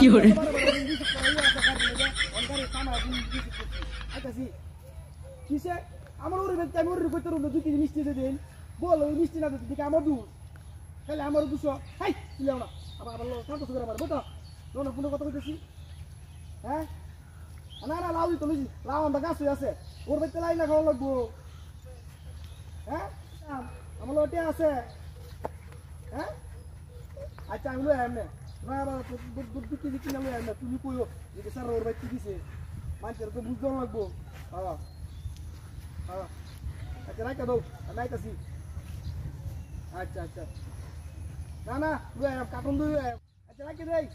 কি হরে কিসে আমার ওর ব্যক্তি আমি ওর করতে রুম দুই কেজি মিষ্টি দিয়ে দিন বল ওই মিষ্টি না দিতে দিকে আমার দুধ তাহলে আমার 200 হাই দিলাম না আবার আবার শান্ত করে আবার বলতো না ফোনে কথা কইতেছি হ্যাঁ না না লাউ তো লইছি লাউ আমরা গাছ আছে ওর ব্যক্তি লাই না খাওয়া লাগবো হ্যাঁ আমার লোটে আছে হ্যাঁ আচ্ছা আমি লই এমনে না আবার দুধ কেজি কিনা লই এমনে তুমি কইও যে স্যার ওর ব্যক্তি দিছে মানুষের তো বুঝতে লাগবো হ্যাঁ হ্যাঁ আচ্ছা রাখা দাও আমি আইতাছি আচ্ছা আচ্ছা না না কার্টুন দুই আচ্ছা রাখি দেই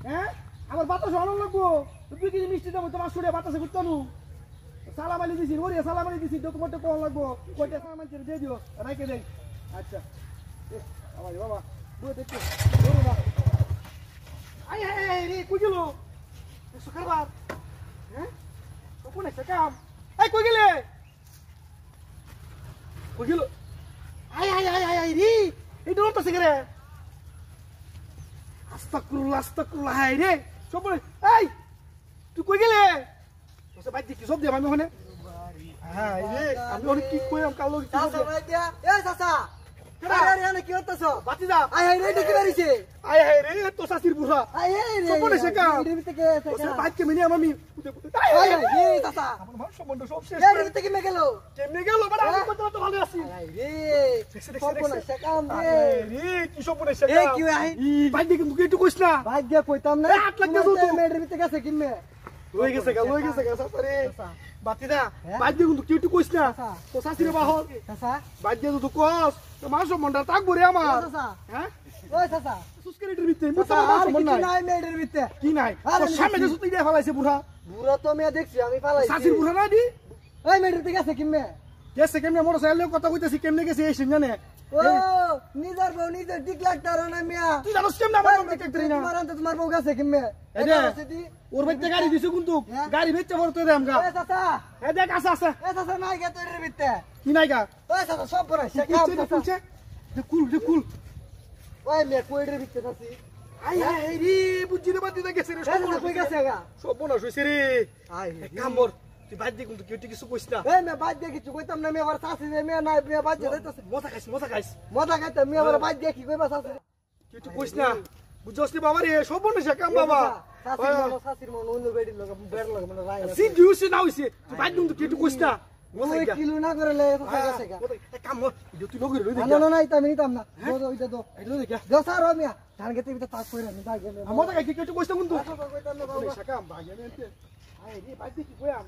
হ্যাঁ আমার বাতাস অনেক লাগবো 2 কেজি মিষ্টি দেবো তোমার সুরে বাতাসে ঘুরতাম সালাম আলি দিছি ওরে সালাম আলি দিছি ডকুমেন্টে কল লাগবো কয়টা সালাম আনছে দিয়ে দিও রাখি দেই আচ্ছা বাবা বাবা বুঝে দেখতে ধরো না আই আই রে কই গেল শুক্রবার হ্যাঁ কোন একটা কাম এই কই গেলে কই গেল I I I I I রে এই দৌড় তো সিগারে আস্তাগফিরুল্লাহ হাই রে সব বলে এই তুই কই গেলে তোসে বাইক দেখি সব দে আমি ওখানে হ্যাঁ রে আমি ওর কি কইলাম কালো কি চাচা ভাই দিয়া এই চাচা আরে আরে কি হতাছো বাতি যা আই হাই রে দেখি বাড়িছে আই হাই রে তো সাসির বুড়া আই রে সব বলে সে কাম এর ভিতরে কে তোসে বাইক কে মিনি আমি আই হাই রে চাচা আমার মান সম্বন্ধ সব শেষ এর ভিতরে কি মে গেল কেমনে গেল বড় আমি কত তো ভালো আছি আই রে সব না সে কাম রে রে কি সব বলে সে এই কাম কি আই বাইক দেখি তুই একটু কইছ না ভাই দিয়া কইতাম না হাত লাগতে তো মেয়ের ভিতরে গেছে কিমে লই গেছে সাসরে বাতিদা বাইক দেখি তুই একটু কইছ না তো সাসিরে বাহ চাচা বাইক দিয়ে তো কস তো মান সম্বন্ধ থাকবো রে আমার চাচা হ্যাঁ ওই চাচা সুস্কারিটির ভিতরে চাচা মুতা আর সম্বন্ধ কিছু নাই নাই মেয়ের ভিতরে কি নাই আরে তো সামনে যে সুতি দিয়ে ফলাইছে বুড়া বুড়া তো মেয়ে দেখছি আমি পালাইছি সাসির বুড়া না দি ওই মেয়ের ভিতরে গেছে কিমে গেছে কেমনে মোটরসাইকেল কথা কইতেছি কেমনে গেছে এই জানে ও নিজের বউ নিজে ঠিক লাগতার না মিয়া তুই জানোস কেমনে আমার বউ দেখতে না তোমার আনতে তোমার বউ গেছে কিমে এই যে ওর বাইতে গাড়ি দিছে কিন্তু গাড়ি বেচতে পড়তে দে আমগা এ চাচা এই দেখ আছে এ চাচা নাই গে তোর ভিতরে কি নাই গা ওই চাচা সব পরে সে কাম চাচা de cool ওই মেয়ে কইরে ভিতরে আছি আই আই রে বুঝি রে বাতি দে গেছে রে এই না কই গেছে গা সব বনা হইছে রে আই এক কাম কর তুই বাদ দে কিন্তু কেউ কিছু কইছ না এই মেয়ে বাদ দিয়ে কিছু কইতাম না মেয়ে আবার চাচি যে মেয়ে নাই মেয়ে বাদ দিয়ে যাইতাছে মজা খাইছ মজা খাইতে মেয়ে আবার বাদ দিয়ে কি কইবা চাচি কেউ কইছ না বুঝছস নি বাবা রে সব বনা সে কাম বাবা চাচির মন অন্য বেড়ি লগা বেড় লগা মানে রাই সি দিউছে না হইছে তুই বাদ দে কেউ কইছ না ওই কিলো না করে লে চাচা গেছে গা এক কাম কর তুই লগই রই দে না না না নিতাম না দো ওইটা দো এটা দেখ দোসা রো মিয়া ধান খেতে ভিতরে তাক কইরা নি দাগ গেলে মজা খাই কেউ কইছ না কিন্তু কইতাম না বাবা সে কাম ভাগে নেতে আই রে বাদ দে কি কইয়াম